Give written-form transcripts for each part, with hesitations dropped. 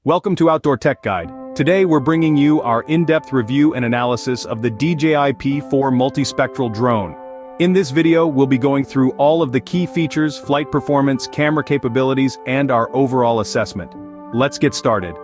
Welcome to Outdoor Tech Guide. Today we're bringing you our in-depth review and analysis of the DJI P4 Multispectral drone. In this video, we'll be going through all of the key features, flight performance, camera capabilities, and our overall assessment. Let's get started.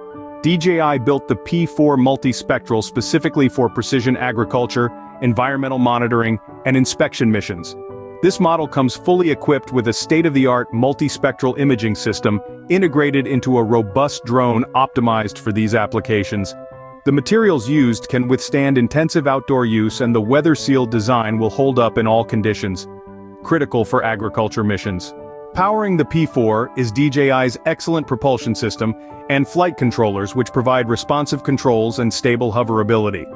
DJI built the P4 Multispectral specifically for precision agriculture, environmental monitoring, and inspection missions. This model comes fully equipped with a state-of-the-art multispectral imaging system integrated into a robust drone optimized for these applications. The materials used can withstand intensive outdoor use, and the weather-sealed design will hold up in all conditions, critical for agriculture missions. Powering the P4 is DJI's excellent propulsion system and flight controllers, which provide responsive controls and stable hoverability.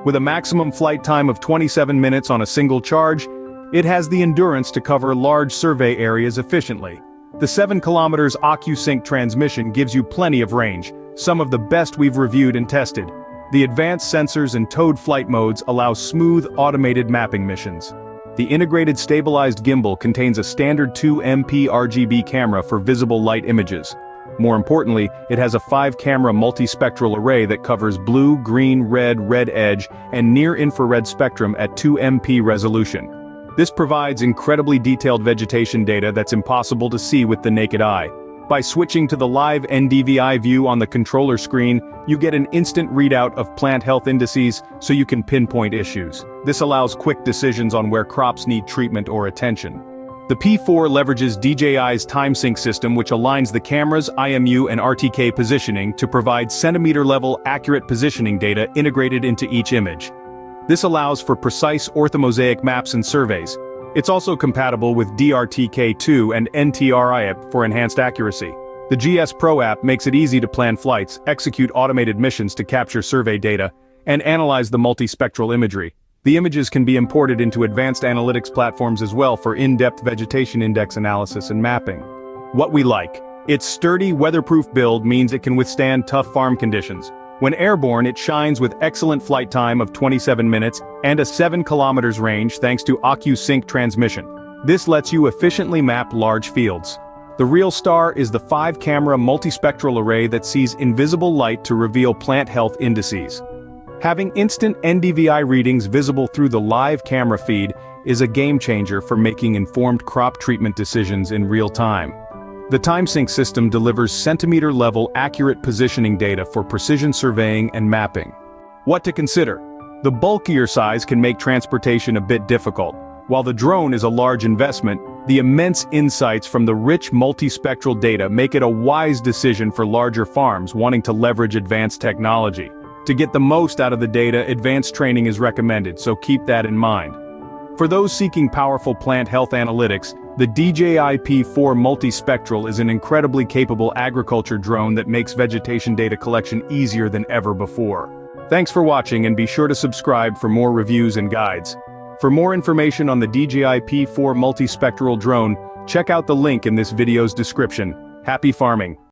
With a maximum flight time of 27 minutes on a single charge, it has the endurance to cover large survey areas efficiently. The 7 km OcuSync transmission gives you plenty of range, some of the best we've reviewed and tested. The advanced sensors and towed flight modes allow smooth, automated mapping missions. The integrated stabilized gimbal contains a standard 2MP RGB camera for visible light images. More importantly, it has a 5-camera multispectral array that covers blue, green, red edge, and near-infrared spectrum at 2MP resolution. This provides incredibly detailed vegetation data that's impossible to see with the naked eye. By switching to the live NDVI view on the controller screen, you get an instant readout of plant health indices so you can pinpoint issues. This allows quick decisions on where crops need treatment or attention. The P4 leverages DJI's TimeSync system, which aligns the camera's IMU and RTK positioning to provide centimeter-level accurate positioning data integrated into each image. This allows for precise orthomosaic maps and surveys. It's also compatible with DRTK2 and NTRI for enhanced accuracy. The GS Pro app makes it easy to plan flights, execute automated missions to capture survey data, and analyze the multispectral imagery. The images can be imported into advanced analytics platforms as well for in-depth vegetation index analysis and mapping. What we like: its sturdy, weatherproof build means it can withstand tough farm conditions. When airborne, it shines with excellent flight time of 27 minutes and a 7 km range thanks to OcuSync transmission. This lets you efficiently map large fields. The real star is the 5-camera multispectral array that sees invisible light to reveal plant health indices. Having instant NDVI readings visible through the live camera feed is a game-changer for making informed crop treatment decisions in real time. The TimeSync system delivers centimeter-level accurate positioning data for precision surveying and mapping. What to consider? The bulkier size can make transportation a bit difficult. While the drone is a large investment, the immense insights from the rich multispectral data make it a wise decision for larger farms wanting to leverage advanced technology. To get the most out of the data, advanced training is recommended, so keep that in mind. For those seeking powerful plant health analytics, the DJI P4 Multispectral is an incredibly capable agriculture drone that makes vegetation data collection easier than ever before. Thanks for watching, and be sure to subscribe for more reviews and guides. For more information on the DJI P4 Multispectral drone, check out the link in this video's description. Happy farming!